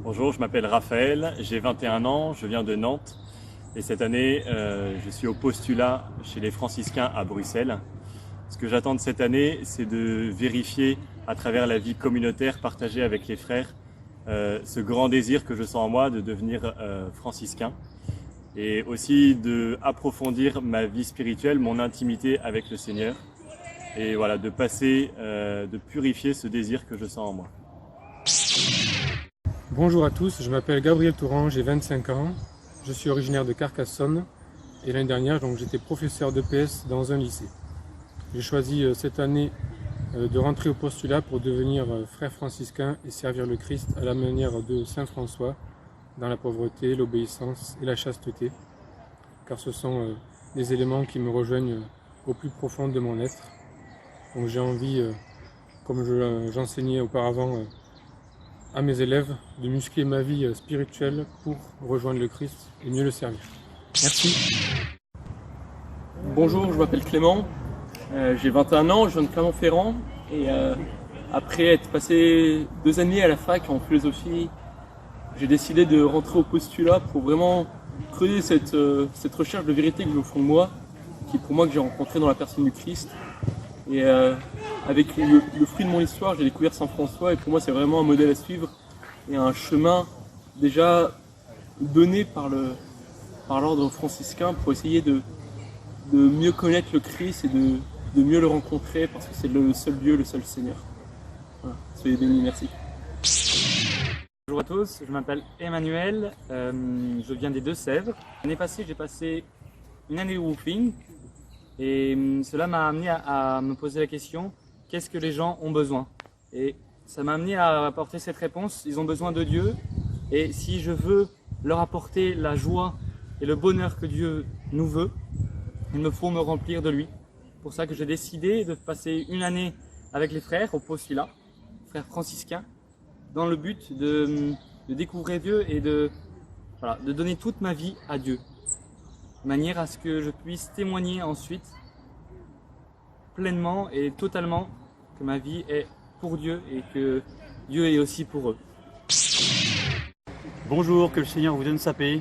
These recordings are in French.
Bonjour, je m'appelle Raphaël, j'ai 21 ans, je viens de Nantes et cette année je suis au postulat chez les franciscains à Bruxelles. Ce que j'attends de cette année, c'est de vérifier à travers la vie communautaire partagée avec les frères ce grand désir que je sens en moi de devenir franciscain et aussi d'approfondir ma vie spirituelle, mon intimité avec le Seigneur et voilà, de purifier ce désir que je sens en moi. Bonjour à tous, je m'appelle Gabriel Touran, j'ai 25 ans, je suis originaire de Carcassonne et l'année dernière j'étais professeur d'EPS dans un lycée. J'ai choisi cette année de rentrer au postulat pour devenir frère franciscain et servir le Christ à la manière de Saint François dans la pauvreté, l'obéissance et la chasteté, car ce sont des éléments qui me rejoignent au plus profond de mon être. Donc j'ai envie, comme j'enseignais auparavant à mes élèves, de muscler ma vie spirituelle pour rejoindre le Christ et mieux le servir. Merci. Bonjour, je m'appelle Clément, j'ai 21 ans, je viens de Clermont-Ferrand et après être passé 2 années à la fac en philosophie, j'ai décidé de rentrer au postulat pour vraiment creuser cette recherche de vérité que j'ai au fond de moi, qui pour moi que j'ai rencontré dans la personne du Christ. Et avec le fruit de mon histoire, j'ai découvert Saint François et pour moi c'est vraiment un modèle à suivre et un chemin déjà donné par l'ordre franciscain pour essayer de mieux connaître le Christ et de mieux le rencontrer parce que c'est le seul Dieu, le seul Seigneur. Voilà. Soyez bénis, merci. Bonjour à tous, je m'appelle Emmanuel, je viens des Deux-Sèvres. L'année passée, j'ai passé une année de woofing et cela m'a amené à me poser la question, qu'est-ce que les gens ont besoin? Et ça m'a amené à apporter cette réponse, ils ont besoin de Dieu et si je veux leur apporter la joie et le bonheur que Dieu nous veut, il me faut me remplir de lui. C'est pour ça que j'ai décidé de passer une année avec les frères au postulat, frères franciscains, dans le but de découvrir Dieu et de donner toute ma vie à Dieu, de manière à ce que je puisse témoigner ensuite pleinement et totalement que ma vie est pour Dieu et que Dieu est aussi pour eux. Bonjour, que le Seigneur vous donne sa paix.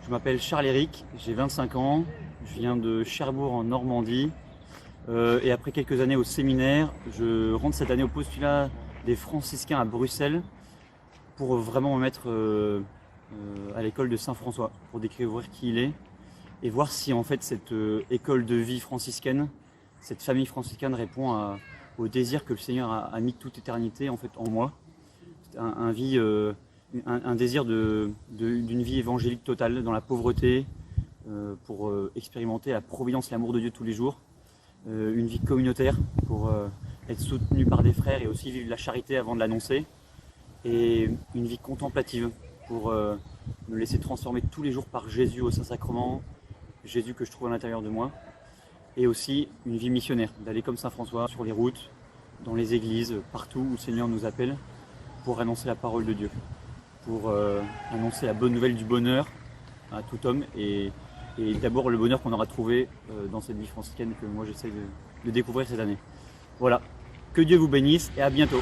Je m'appelle Charles-Éric, j'ai 25 ans, je viens de Cherbourg en Normandie et après quelques années au séminaire, je rentre cette année au postulat des franciscains à Bruxelles pour vraiment me mettre à l'école de Saint François, pour découvrir qui il est et voir si en fait cette école de vie franciscaine, cette famille franciscaine répond au désir que le Seigneur a mis toute éternité en fait en moi, un désir d'une vie évangélique totale dans la pauvreté pour expérimenter la providence, l'amour de Dieu tous les jours, une vie communautaire pour être soutenu par des frères et aussi vivre la charité avant de l'annoncer, et une vie contemplative pour me laisser transformer tous les jours par Jésus au Saint-Sacrement, Jésus que je trouve à l'intérieur de moi, et aussi une vie missionnaire, d'aller comme Saint François sur les routes, dans les églises, partout où le Seigneur nous appelle pour annoncer la parole de Dieu, pour annoncer la bonne nouvelle du bonheur à tout homme et d'abord le bonheur qu'on aura trouvé dans cette vie franciscaine que moi j'essaie de découvrir cette année. Voilà, que Dieu vous bénisse et à bientôt.